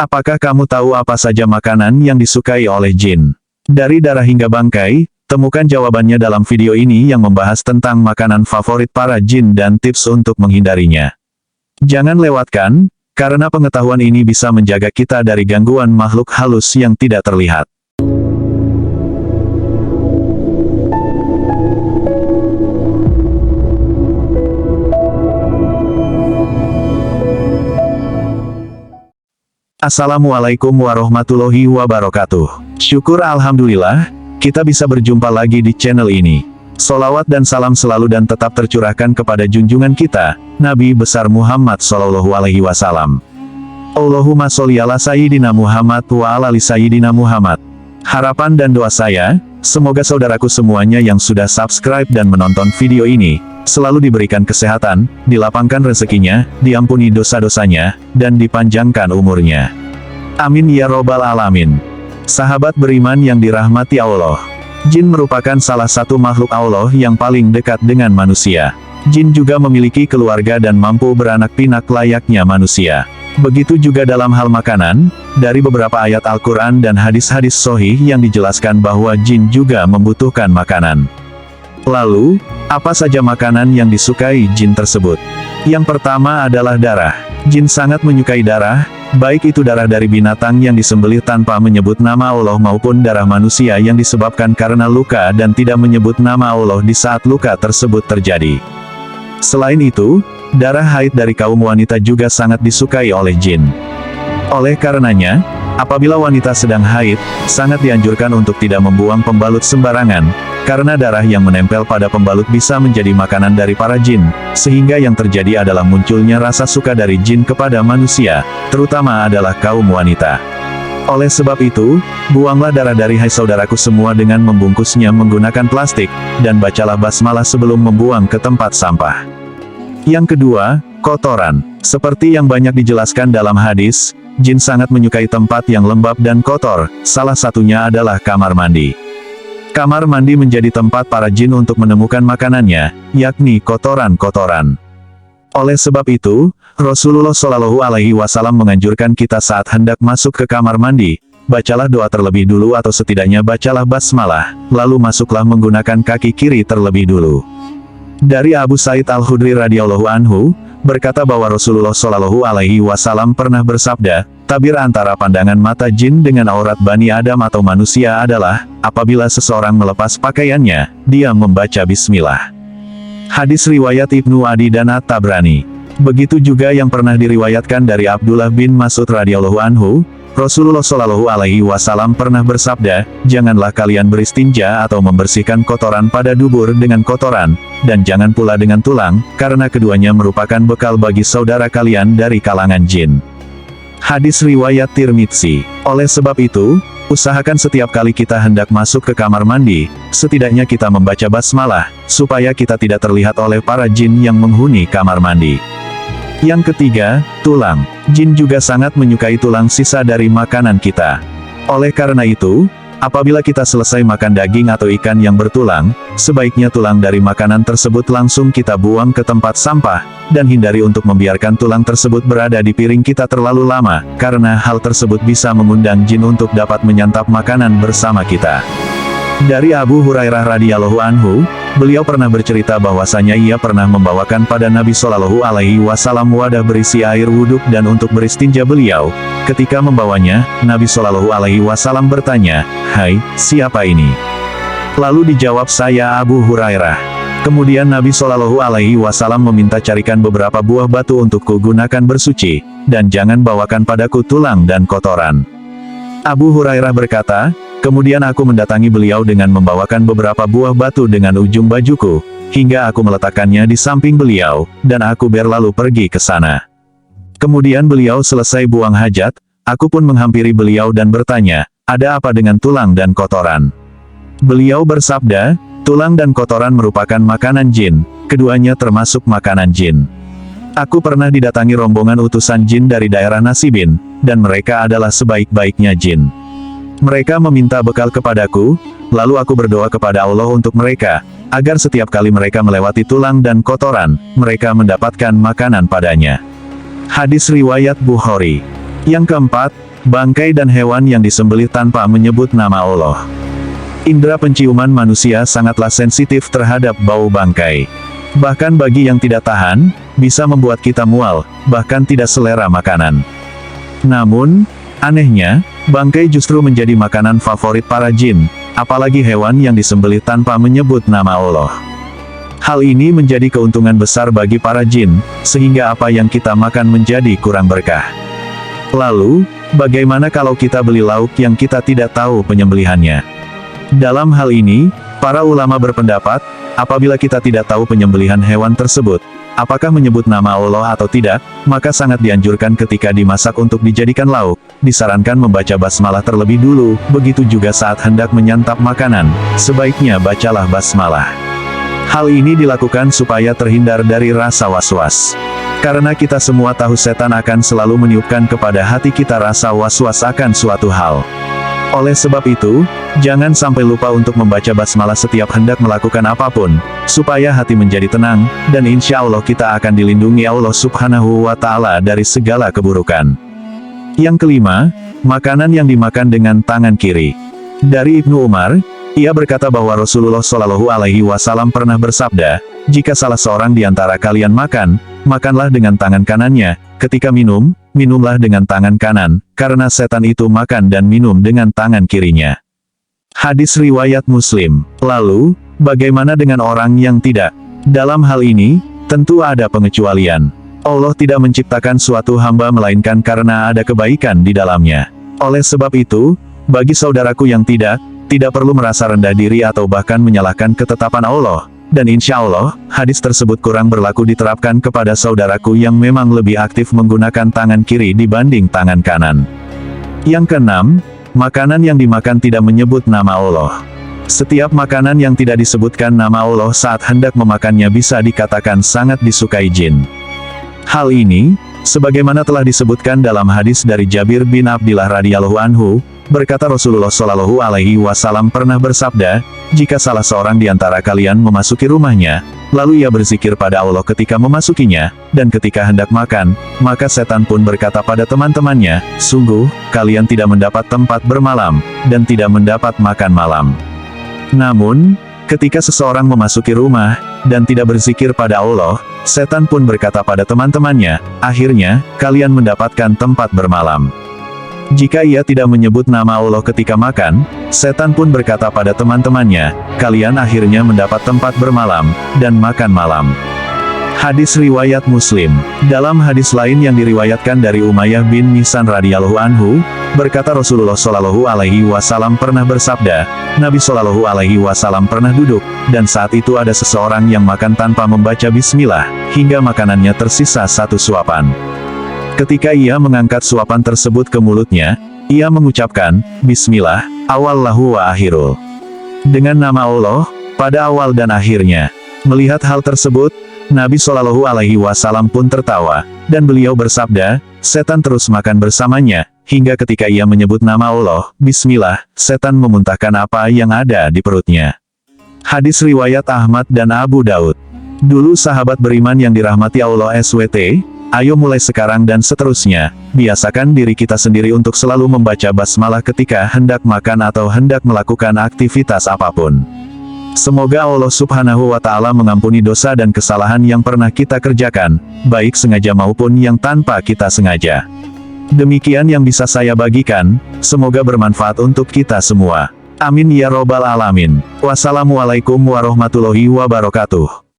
Apakah kamu tahu apa saja makanan yang disukai oleh jin? Dari darah hingga bangkai, temukan jawabannya dalam video ini yang membahas tentang makanan favorit para jin dan tips untuk menghindarinya. Jangan lewatkan, karena pengetahuan ini bisa menjaga kita dari gangguan makhluk halus yang tidak terlihat. Assalamualaikum warahmatullahi wabarakatuh. Syukur alhamdulillah, kita bisa berjumpa lagi di channel ini. Sholawat dan salam selalu dan tetap tercurahkan kepada junjungan kita, Nabi besar Muhammad Shallallahu Alaihi Wasallam. Allahumma sholli ala Sayyidina Muhammad wa ala ali Sayyidina Muhammad. Harapan dan doa saya, semoga saudaraku semuanya yang sudah subscribe dan menonton video ini, selalu diberikan kesehatan, dilapangkan rezekinya, diampuni dosa-dosanya, dan dipanjangkan umurnya. Amin ya robbal alamin. Sahabat beriman yang dirahmati Allah. Jin merupakan salah satu makhluk Allah yang paling dekat dengan manusia. Jin juga memiliki keluarga dan mampu beranak pinak layaknya manusia. Begitu juga dalam hal makanan, dari beberapa ayat Al-Quran dan hadis-hadis sahih yang dijelaskan bahwa jin juga membutuhkan makanan. Lalu, apa saja makanan yang disukai jin tersebut? Yang pertama adalah darah. Jin sangat menyukai darah, baik itu darah dari binatang yang disembelih tanpa menyebut nama Allah maupun darah manusia yang disebabkan karena luka dan tidak menyebut nama Allah di saat luka tersebut terjadi. Selain itu, darah haid dari kaum wanita juga sangat disukai oleh jin. Oleh karenanya, apabila wanita sedang haid, sangat dianjurkan untuk tidak membuang pembalut sembarangan, karena darah yang menempel pada pembalut bisa menjadi makanan dari para jin, sehingga yang terjadi adalah munculnya rasa suka dari jin kepada manusia, terutama adalah kaum wanita. Oleh sebab itu, buanglah darah dari hai saudaraku semua dengan membungkusnya menggunakan plastik, dan bacalah basmalah sebelum membuang ke tempat sampah. Yang kedua, kotoran. Seperti yang banyak dijelaskan dalam hadis, jin sangat menyukai tempat yang lembab dan kotor, salah satunya adalah kamar mandi. Kamar mandi menjadi tempat para jin untuk menemukan makanannya, yakni kotoran-kotoran. Oleh sebab itu, Rasulullah Shallallahu Alaihi Wasallam menganjurkan kita saat hendak masuk ke kamar mandi, bacalah doa terlebih dulu atau setidaknya bacalah basmalah, lalu masuklah menggunakan kaki kiri terlebih dulu. Dari Abu Sa'id Al-Khudri radhiyallahu anhu, berkata bahwa Rasulullah Shallallahu Alaihi Wasallam pernah bersabda, tabir antara pandangan mata jin dengan aurat Bani Adam atau manusia adalah, apabila seseorang melepas pakaiannya, dia membaca bismillah. Hadis riwayat Ibnu Adi dan At-Tabrani. Begitu juga yang pernah diriwayatkan dari Abdullah bin Mas'ud radhiyallahu anhu, Rasulullah Shallallahu Alaihi Wasallam pernah bersabda, janganlah kalian beristinja atau membersihkan kotoran pada dubur dengan kotoran, dan jangan pula dengan tulang, karena keduanya merupakan bekal bagi saudara kalian dari kalangan jin. Hadis riwayat Tirmidzi. Oleh sebab itu, usahakan setiap kali kita hendak masuk ke kamar mandi, setidaknya kita membaca basmalah, supaya kita tidak terlihat oleh para jin yang menghuni kamar mandi. Yang ketiga, tulang. Jin juga sangat menyukai tulang sisa dari makanan kita. Oleh karena itu, apabila kita selesai makan daging atau ikan yang bertulang, sebaiknya tulang dari makanan tersebut langsung kita buang ke tempat sampah, dan hindari untuk membiarkan tulang tersebut berada di piring kita terlalu lama, karena hal tersebut bisa mengundang jin untuk dapat menyantap makanan bersama kita. Dari Abu Hurairah radhiyallahu anhu, beliau pernah bercerita bahwasanya ia pernah membawakan pada Nabi Shallallahu Alaihi Wasallam wadah berisi air wuduk dan untuk beristinja beliau. Ketika membawanya, Nabi Shallallahu Alaihi Wasallam bertanya, "Hai, siapa ini?" Lalu dijawab, "Saya Abu Hurairah." Kemudian Nabi Shallallahu Alaihi Wasallam meminta carikan beberapa buah batu untuk kugunakan bersuci, dan jangan bawakan padaku tulang dan kotoran. Abu Hurairah berkata, kemudian aku mendatangi beliau dengan membawakan beberapa buah batu dengan ujung bajuku, hingga aku meletakkannya di samping beliau, dan aku berlalu pergi ke sana. Kemudian beliau selesai buang hajat, aku pun menghampiri beliau dan bertanya, ada apa dengan tulang dan kotoran? Beliau bersabda, tulang dan kotoran merupakan makanan jin, keduanya termasuk makanan jin. Aku pernah didatangi rombongan utusan jin dari daerah Nasibin, dan mereka adalah sebaik-baiknya jin. Mereka meminta bekal kepadaku, lalu aku berdoa kepada Allah untuk mereka, agar setiap kali mereka melewati tulang dan kotoran, mereka mendapatkan makanan padanya. Hadis riwayat Bukhari. Yang keempat, bangkai dan hewan yang disembelih tanpa menyebut nama Allah. Indra penciuman manusia sangatlah sensitif terhadap bau bangkai. Bahkan bagi yang tidak tahan, bisa membuat kita mual, bahkan tidak selera makanan. Namun, anehnya, bangkai justru menjadi makanan favorit para jin, apalagi hewan yang disembelih tanpa menyebut nama Allah. Hal ini menjadi keuntungan besar bagi para jin, sehingga apa yang kita makan menjadi kurang berkah. Lalu, bagaimana kalau kita beli lauk yang kita tidak tahu penyembelihannya? Dalam hal ini, para ulama berpendapat, apabila kita tidak tahu penyembelihan hewan tersebut, apakah menyebut nama Allah atau tidak, maka sangat dianjurkan ketika dimasak untuk dijadikan lauk, disarankan membaca basmalah terlebih dulu, begitu juga saat hendak menyantap makanan, sebaiknya bacalah basmalah. Hal ini dilakukan supaya terhindar dari rasa was-was. Karena kita semua tahu setan akan selalu meniupkan kepada hati kita rasa was-was akan suatu hal. Oleh sebab itu, jangan sampai lupa untuk membaca basmalah setiap hendak melakukan apapun, supaya hati menjadi tenang, dan insya Allah kita akan dilindungi Allah Subhanahu wa Ta'ala dari segala keburukan. Yang kelima, makanan yang dimakan dengan tangan kiri. Dari Ibnu Umar, ia berkata bahwa Rasulullah Shallallahu Alaihi Wasallam pernah bersabda, jika salah seorang di antara kalian makan, makanlah dengan tangan kanannya, ketika minum, minumlah dengan tangan kanan, karena setan itu makan dan minum dengan tangan kirinya. Hadis riwayat Muslim. Lalu, bagaimana dengan orang yang tidak? Dalam hal ini, tentu ada pengecualian. Allah tidak menciptakan suatu hamba melainkan karena ada kebaikan di dalamnya. Oleh sebab itu, bagi saudaraku yang tidak perlu merasa rendah diri atau bahkan menyalahkan ketetapan Allah. Dan insya Allah, hadis tersebut kurang berlaku diterapkan kepada saudaraku yang memang lebih aktif menggunakan tangan kiri dibanding tangan kanan. Yang keenam, makanan yang dimakan tidak menyebut nama Allah. Setiap makanan yang tidak disebutkan nama Allah saat hendak memakannya bisa dikatakan sangat disukai jin. Hal ini, sebagaimana telah disebutkan dalam hadis dari Jabir bin Abdillah radhiyallahu anhu, berkata Rasulullah Shallallahu Alaihi Wasallam pernah bersabda, jika salah seorang di antara kalian memasuki rumahnya, lalu ia berzikir pada Allah ketika memasukinya, dan ketika hendak makan, maka setan pun berkata pada teman-temannya, sungguh, kalian tidak mendapat tempat bermalam, dan tidak mendapat makan malam. Namun, ketika seseorang memasuki rumah, dan tidak berzikir pada Allah, setan pun berkata pada teman-temannya, akhirnya, kalian mendapatkan tempat bermalam. Jika ia tidak menyebut nama Allah ketika makan, setan pun berkata pada teman-temannya, kalian akhirnya mendapat tempat bermalam, dan makan malam. Hadis riwayat Muslim. Dalam hadis lain yang diriwayatkan dari Umayyah bin Mihsan radhiyallahu anhu, berkata Rasulullah Shallallahu Alaihi Wasallam pernah bersabda, Nabi Shallallahu Alaihi Wasallam pernah duduk, dan saat itu ada seseorang yang makan tanpa membaca bismillah, hingga makanannya tersisa satu suapan. Ketika ia mengangkat suapan tersebut ke mulutnya, ia mengucapkan, Bismillah, awal lahu wa akhirul. Dengan nama Allah, pada awal dan akhirnya. Melihat hal tersebut, Nabi Shallallahu Alaihi Wasallam pun tertawa, dan beliau bersabda, setan terus makan bersamanya, hingga ketika ia menyebut nama Allah, Bismillah, setan memuntahkan apa yang ada di perutnya. Hadis riwayat Ahmad dan Abu Daud. Dulu sahabat beriman yang dirahmati Allah SWT, ayo mulai sekarang dan seterusnya, biasakan diri kita sendiri untuk selalu membaca basmalah ketika hendak makan atau hendak melakukan aktivitas apapun. Semoga Allah Subhanahu wa Ta'ala mengampuni dosa dan kesalahan yang pernah kita kerjakan, baik sengaja maupun yang tanpa kita sengaja. Demikian yang bisa saya bagikan, semoga bermanfaat untuk kita semua. Amin ya robbal alamin. Wassalamualaikum warahmatullahi wabarakatuh.